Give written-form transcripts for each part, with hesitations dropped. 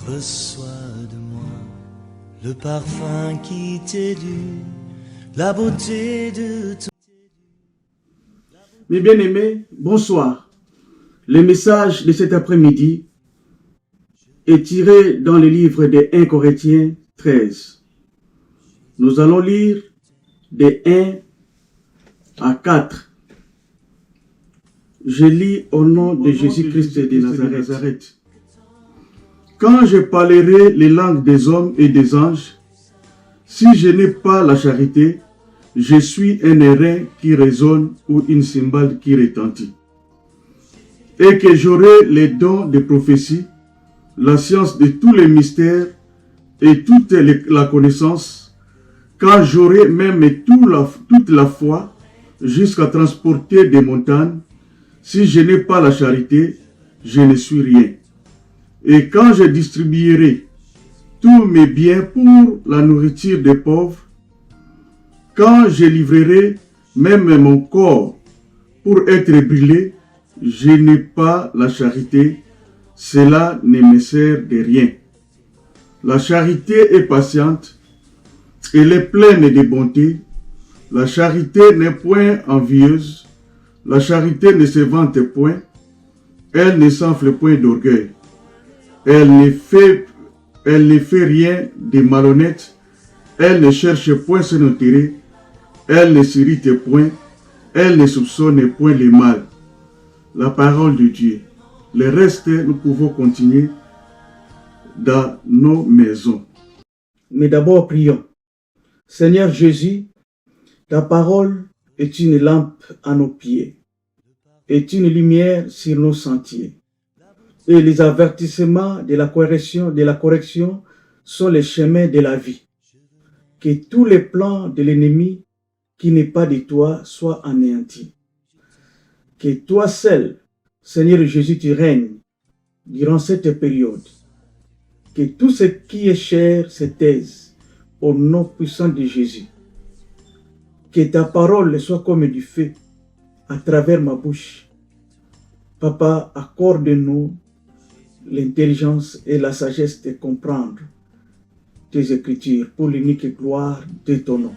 Reçois de moi le parfum qui t'est dû, la beauté de ton... Mes bien-aimés, bonsoir. Le message de cet après-midi est tiré dans le livre des 1 Corinthiens 13. Nous allons lire des 1 à 4. Je lis au nom de Jésus-Christ de Nazareth. Quand je parlerai les langues des hommes et des anges, si je n'ai pas la charité, je suis un airain qui résonne ou une cymbale qui retentit. Et que j'aurai les dons de prophétie, la science de tous les mystères et toute la connaissance, quand j'aurai même toute la foi jusqu'à transporter des montagnes, si je n'ai pas la charité, je ne suis rien. Et quand je distribuerai tous mes biens pour la nourriture des pauvres, quand je livrerai même mon corps pour être brûlé, je n'ai pas la charité, cela ne me sert de rien. La charité est patiente, elle est pleine de bonté. La charité n'est point envieuse, la charité ne se vante point, elle ne s'enfle point d'orgueil. Elle ne fait rien de malhonnête, elle ne cherche point son intérêt, elle ne s'irrite point, elle ne soupçonne point le mal. La parole de Dieu. Le reste, nous pouvons continuer dans nos maisons. Mais d'abord, prions. Seigneur Jésus, ta parole est une lampe à nos pieds, est une lumière sur nos sentiers. Et les avertissements de la correction sont les chemins de la vie. Que tous les plans de l'ennemi qui n'est pas de toi soient anéantis. Que toi seul, Seigneur Jésus, tu règnes durant cette période. Que tout ce qui est cher se taise au nom puissant de Jésus. Que ta parole soit comme du feu à travers ma bouche. Papa, accorde-nous l'intelligence et la sagesse de comprendre tes Écritures pour l'unique gloire de ton nom.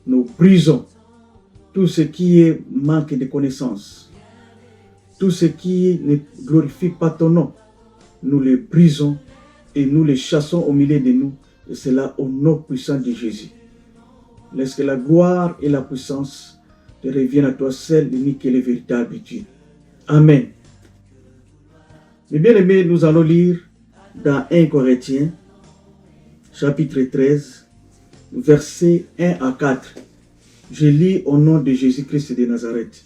Nous brisons tout ce qui est manque de connaissance, tout ce qui ne glorifie pas ton nom. Nous les brisons et nous les chassons au milieu de nous, et cela au nom puissant de Jésus. Laisse que la gloire et la puissance te reviennent à toi seul, l'unique et le véritable Dieu. Amen. Mes bien-aimés, nous allons lire dans 1 Corinthiens, chapitre 13, versets 1 à 4. Je lis au nom de Jésus-Christ de Nazareth.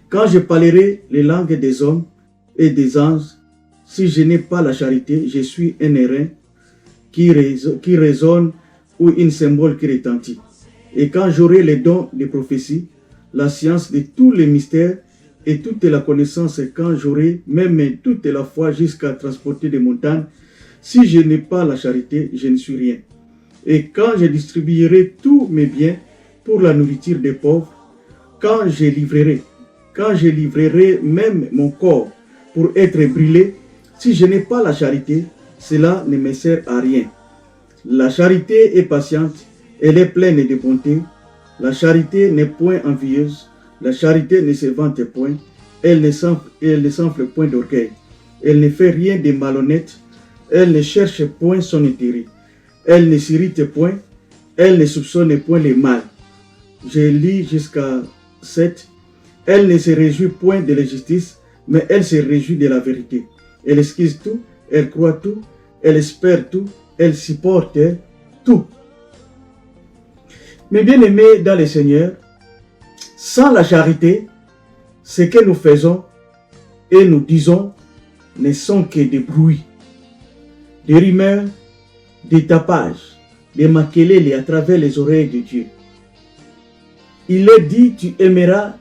Quand je parlerai les langues des hommes et des anges, si je n'ai pas la charité, je suis un airain qui résonne ou une cymbale qui retentit. Et quand j'aurai les dons de prophétie, la science de tous les mystères, et toute la connaissance, quand j'aurai même toute la foi jusqu'à transporter des montagnes, si je n'ai pas la charité, je ne suis rien. Et quand je distribuerai tous mes biens pour la nourriture des pauvres, quand je livrerai même mon corps pour être brûlé, si je n'ai pas la charité, cela ne me sert à rien. La charité est patiente, elle est pleine de bonté. La charité n'est point envieuse. La charité ne se vante point, elle ne s'enfle point d'orgueil, elle ne fait rien de malhonnête, elle ne cherche point son intérêt, elle ne s'irrite point, elle ne soupçonne point le mal. Je lis jusqu'à 7. Elle ne se réjouit point de l'injustice, mais elle se réjouit de la vérité. Elle excuse tout, elle croit tout, elle espère tout, elle supporte tout. Mes bien-aimés dans le Seigneur, sans la charité, ce que nous faisons et nous disons ne sont que des bruits, des rumeurs, des tapages, des maquelés à travers les oreilles de Dieu. Il est dit, tu aimeras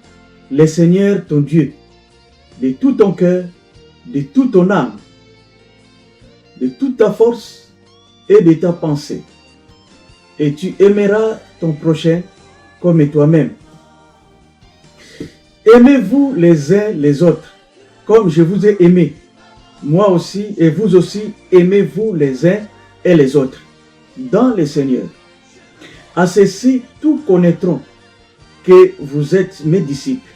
le Seigneur ton Dieu de tout ton cœur, de toute ton âme, de toute ta force et de ta pensée. Et tu aimeras ton prochain comme toi-même. Aimez-vous les uns les autres, comme je vous ai aimé. moi aussi et vous aussi, aimez-vous les uns et les autres dans le Seigneur. À ceci, tous connaîtront que vous êtes mes disciples.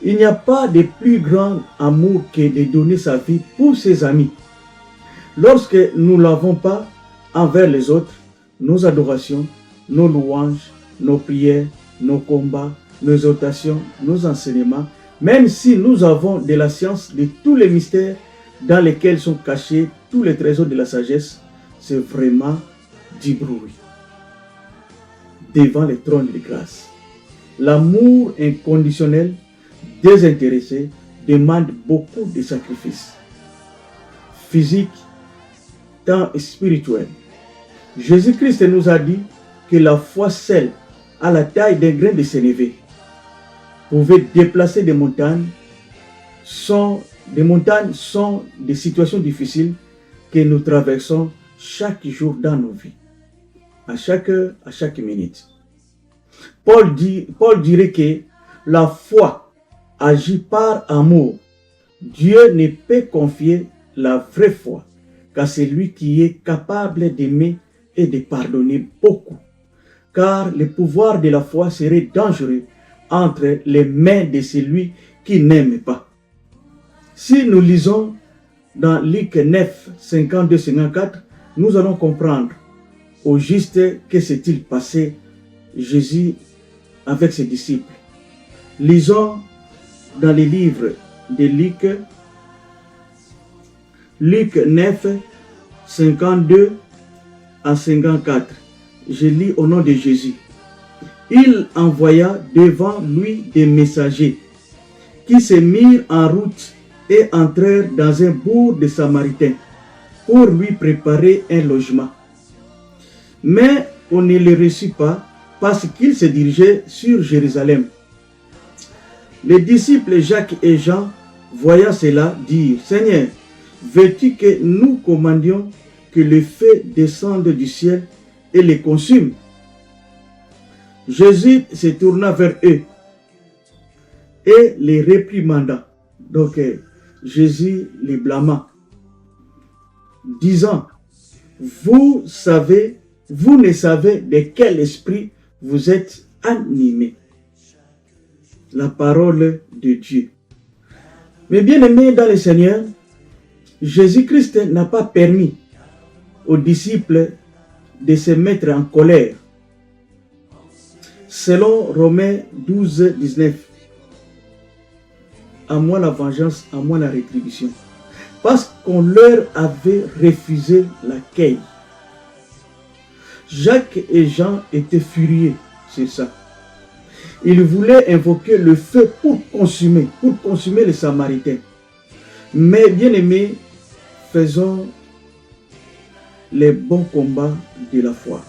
Il n'y a pas de plus grand amour que de donner sa vie pour ses amis. Lorsque nous ne l'avons pas envers les autres, nos adorations, nos louanges, nos prières, nos combats, nos exhortations, nos enseignements, même si nous avons de la science de tous les mystères dans lesquels sont cachés tous les trésors de la sagesse, c'est vraiment du bruit devant le trône de grâce. L'amour inconditionnel, désintéressé, demande beaucoup de sacrifices physiques, tant spirituels. Jésus-Christ nous a dit que la foi seule, à la taille d'un grain de sénévé, pouvait déplacer des montagnes. Des montagnes sont des situations difficiles que nous traversons chaque jour dans nos vies, à chaque heure, à chaque minute. Paul dirait que la foi agit par amour. Dieu ne peut confier la vraie foi qu'à celui qui est capable d'aimer et de pardonner beaucoup. Car le pouvoir de la foi serait dangereux entre les mains de celui qui n'aime pas. Si nous lisons dans Luc 9, 52-54, nous allons comprendre au juste que s'est-il passé Jésus avec ses disciples. Lisons dans les livres de Luc 9, 52 à 54. Je lis au nom de Jésus. Il envoya devant lui des messagers qui se mirent en route et entrèrent dans un bourg de Samaritains pour lui préparer un logement. Mais on ne le reçut pas parce qu'il se dirigeait sur Jérusalem. Les disciples Jacques et Jean, voyant cela, dirent: Seigneur, veux-tu que nous commandions que le feu descende du ciel et les consume? Jésus se tourna vers eux et les réprimanda. Donc Jésus les blâma, disant: vous ne savez de quel esprit vous êtes animés. La parole de Dieu. Mais bien aimés dans le Seigneur, Jésus-Christ n'a pas permis aux disciples de se mettre en colère. Selon Romains 12, 19, à moi la vengeance, à moi la rétribution. Parce qu'on leur avait refusé l'accueil. Jacques et Jean étaient furieux sur ça. Ils voulaient invoquer le feu pour consumer les Samaritains. Mais bien aimés, faisons les bons combats de la foi.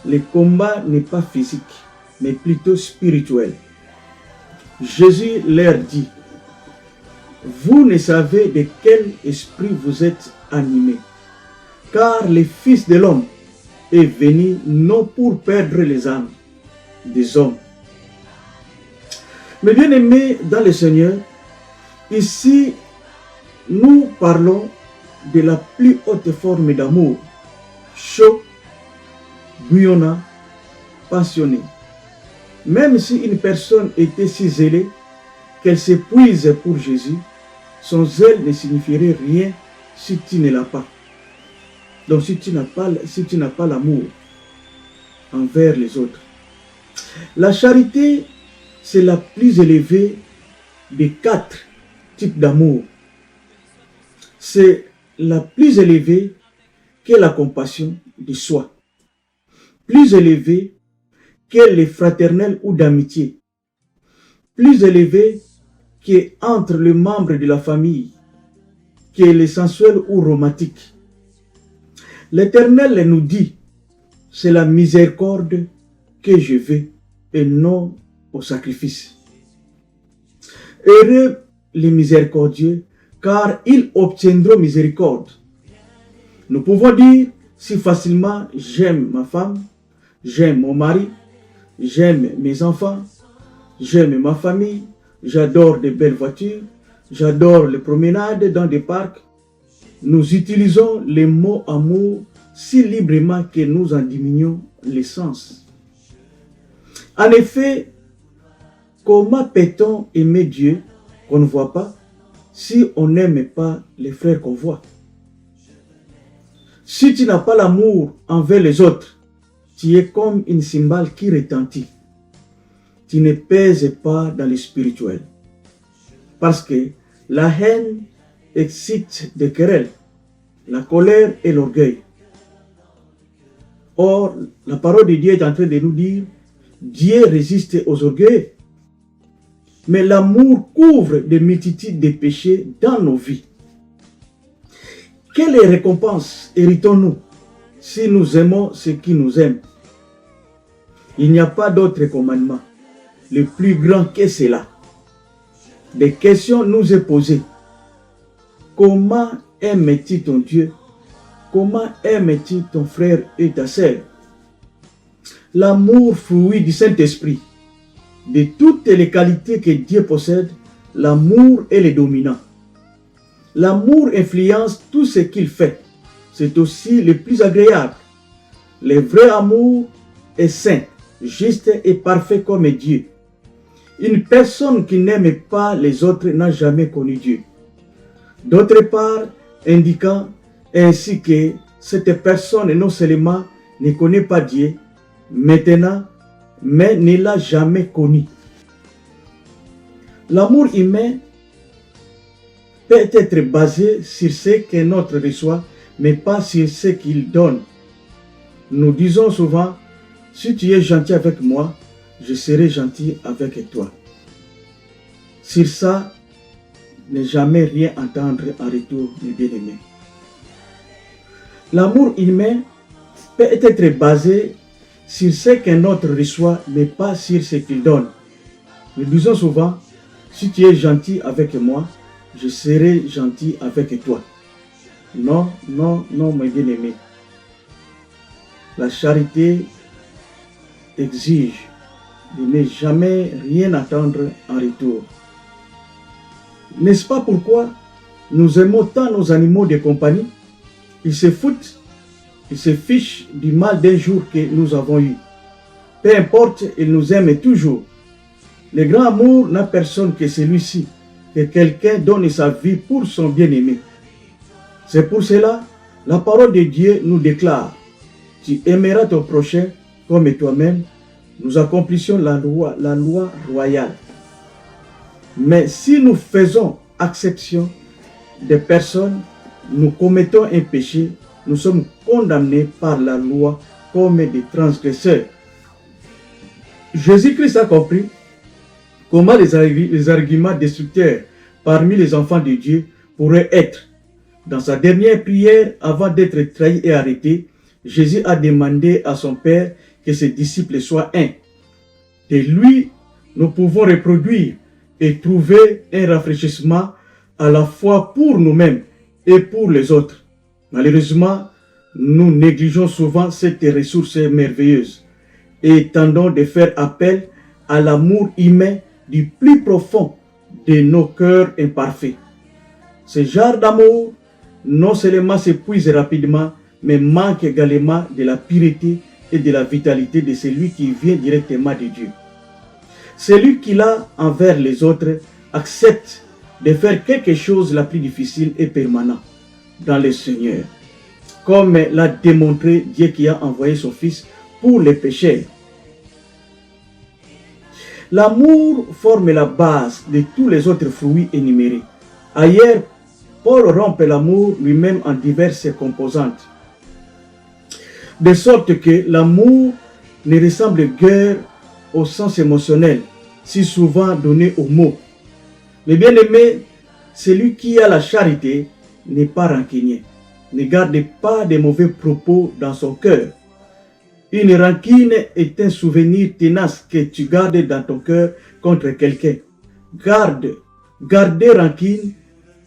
Le combat n'est pas physique, mais plutôt spirituel. Jésus leur dit: vous ne savez de quel esprit vous êtes animés, car le Fils de l'homme est venu non pour perdre les âmes des hommes. Mais bien aimés dans le Seigneur, ici nous parlons de la plus haute forme d'amour, chaud, bouillonnant, passionné. Même si une personne était si zélée qu'elle s'épuise pour Jésus, son zèle ne signifierait rien si tu ne l'as pas. Donc si tu n'as pas l'amour envers les autres. La charité, c'est la plus élevée des 4 types d'amour. C'est la plus élevée que la compassion de soi. Plus élevée que les fraternels ou d'amitié. Plus élevée que entre les membres de la famille, que les sensuels ou romantiques. L'Éternel nous dit: c'est la miséricorde que je veux et non au sacrifice. Heureux les miséricordieux, car ils obtiendront miséricorde. Nous pouvons dire si facilement: j'aime ma femme, j'aime mon mari, j'aime mes enfants, j'aime ma famille, j'adore de belles voitures, J'adore les promenades dans des parcs. Nous utilisons les mots amour si librement que nous en diminuons l'essence. En effet, comment peut-on aimer Dieu qu'on ne voit pas si on n'aime pas les frères qu'on voit? Si tu n'as pas l'amour envers les autres, tu es comme une cymbale qui retentit. Tu ne pèses pas dans le spirituel. Parce que la haine excite des querelles, la colère et l'orgueil. Or, la parole de Dieu est en train de nous dire, Dieu résiste aux orgueils, mais l'amour couvre des multitudes de péchés dans nos vies. Quelle récompense héritons-nous si nous aimons ceux qui nous aiment? Il n'y a pas d'autre commandement, le plus grand que cela. Des questions nous est posées. Comment aimes-tu ton Dieu? Comment aimes-tu ton frère et ta sœur? L'amour, fruit du Saint-Esprit. De toutes les qualités que Dieu possède, l'amour est le dominant. L'amour influence tout ce qu'il fait. C'est aussi le plus agréable. Le vrai amour est saint, juste et parfait comme Dieu. Une personne qui n'aime pas les autres n'a jamais connu Dieu. D'autre part, indiquant ainsi que cette personne non seulement ne connaît pas Dieu, maintenant, mais ne l'a jamais connu. L'amour humain peut être basé sur ce qu'un autre reçoit, mais pas sur ce qu'il donne. Nous disons souvent, si tu es gentil avec moi, je serai gentil avec toi. Sur ça, ne jamais rien entendre en retour, mes bien-aimés. L'amour humain peut être basé sur ce qu'un autre reçoit, mais pas sur ce qu'il donne. Nous disons souvent, si tu es gentil avec moi, je serai gentil avec toi. Non, non, non, mes bien-aimés. La charité exige de ne jamais rien attendre en retour. N'est-ce pas pourquoi nous aimons tant nos animaux de compagnie? Ils se foutent, ils se fichent du mal d'un jour que nous avons eu. Peu importe, ils nous aiment toujours. Le grand amour n'a personne que celui-ci, que quelqu'un donne sa vie pour son bien-aimé. C'est pour cela, la parole de Dieu nous déclare, tu aimeras ton prochain comme toi-même. Nous accomplissons la loi royale. Mais si nous faisons exception des personnes, nous commettons un péché, nous sommes condamnés par la loi comme des transgresseurs. Jésus-Christ a compris comment les arguments destructeurs parmi les enfants de Dieu pourraient être. Dans sa dernière prière, avant d'être trahi et arrêté, Jésus a demandé à son Père que ses disciples soient un. De lui, nous pouvons reproduire et trouver un rafraîchissement à la fois pour nous-mêmes et pour les autres. Malheureusement, nous négligeons souvent cette ressource merveilleuse et tendons de faire appel à l'amour humain du plus profond de nos cœurs imparfaits. Ce genre d'amour non seulement s'épuise rapidement, mais manque également de la pureté et de la vitalité de celui qui vient directement de Dieu. Celui qui l'a envers les autres accepte de faire quelque chose la plus difficile et permanent dans le Seigneur, comme l'a démontré Dieu qui a envoyé son Fils pour les pécheurs. L'amour forme la base de tous les autres fruits énumérés. Ailleurs, Paul rompt l'amour lui-même en diverses composantes, de sorte que l'amour ne ressemble guère au sens émotionnel, si souvent donné aux mots. Mais bien aimé, celui qui a la charité n'est pas rancunier, ne garde pas de mauvais propos dans son cœur. Une rancune est un souvenir tenace que tu gardes dans ton cœur contre quelqu'un. Garder rancune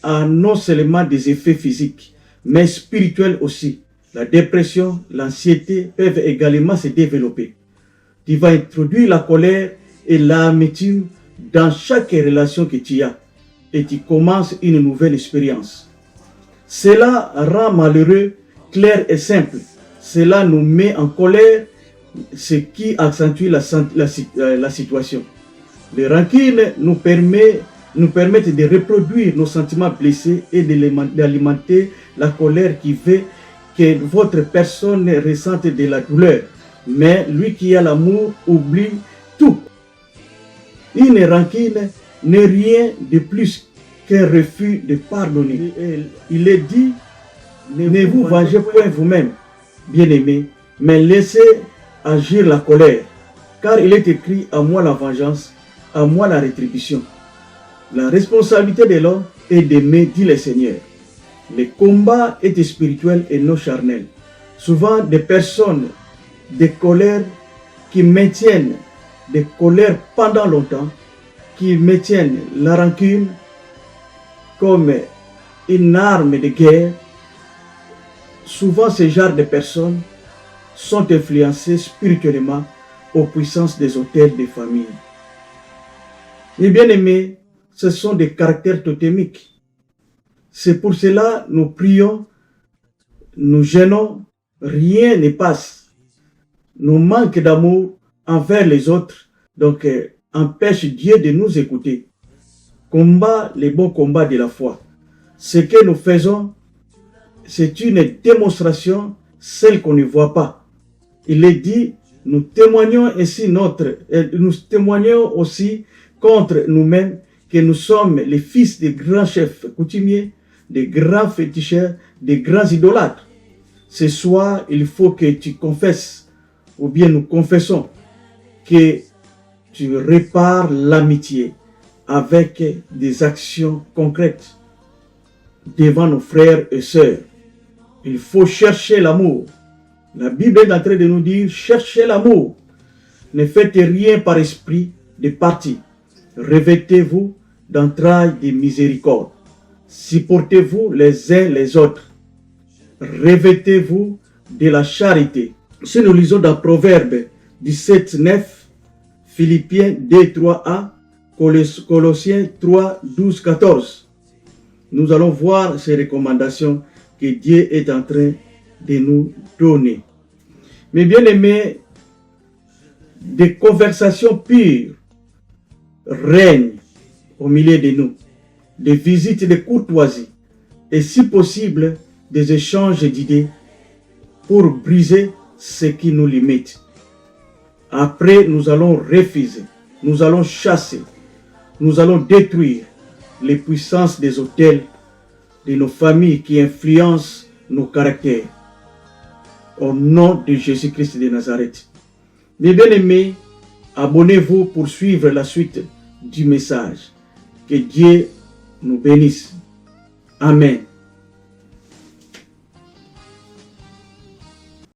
a non seulement des effets physiques, mais spirituels aussi. La dépression, l'anxiété peuvent également se développer. Tu vas introduire la colère et l'amertume dans chaque relation que tu as. et tu commences une nouvelle expérience. Cela rend malheureux, clair et simple. Cela nous met en colère, ce qui accentue la situation. Les rancunes nous permettent de reproduire nos sentiments blessés et d'alimenter la colère qui fait que votre personne ressente de la douleur. Mais lui qui a l'amour oublie tout. Une rancune n'est rien de plus qu'un refus de pardonner. Il est dit, ne vous vengez point vous-même, bien-aimés, mais laissez agir la colère. Car il est écrit, à moi la vengeance, à moi la rétribution. La responsabilité de l'homme est d'aimer, dit le Seigneur. Le combat est spirituel et non charnel. Souvent, des personnes de colère qui maintiennent des colères pendant longtemps, qui maintiennent la rancune comme une arme de guerre. Souvent, ce genre de personnes sont influencées spirituellement aux puissances des autels des familles. Mes bien-aimés, ce sont des caractères totémiques. C'est pour cela nous prions, nous gênons, rien ne passe. Nos manques d'amour envers les autres, donc empêche Dieu de nous écouter. Combat les bons combats de la foi. Ce que nous faisons, c'est une démonstration, celle qu'on ne voit pas. Il est dit, nous témoignons aussi contre nous-mêmes que nous sommes les fils des grands chefs coutumiers, des grands féticheurs, des grands idolâtres. Ce soir, il faut que tu confesses, ou bien nous confessons, que tu répares l'amitié avec des actions concrètes devant nos frères et sœurs. Il faut chercher l'amour. La Bible est en train de nous dire, cherchez l'amour. Ne faites rien par esprit de parti. Revêtez-vous d'entrailles de miséricorde. Supportez-vous les uns les autres. Revêtez-vous de la charité. Si nous lisons dans Proverbes 17, 9, Philippiens 2, 3a, Colossiens 3, 12, 14, nous allons voir ces recommandations que Dieu est en train de nous donner. Mais bien aimés, des conversations pures règnent au milieu de nous, des visites de courtoisie et si possible des échanges d'idées pour briser ce qui nous limite. Après, nous allons refuser, nous allons chasser, nous allons détruire les puissances des autels de nos familles qui influencent nos caractères. Au nom de Jésus-Christ de Nazareth. Mes bien-aimés, abonnez-vous pour suivre la suite du message. Que Dieu nous bénisse. Amen.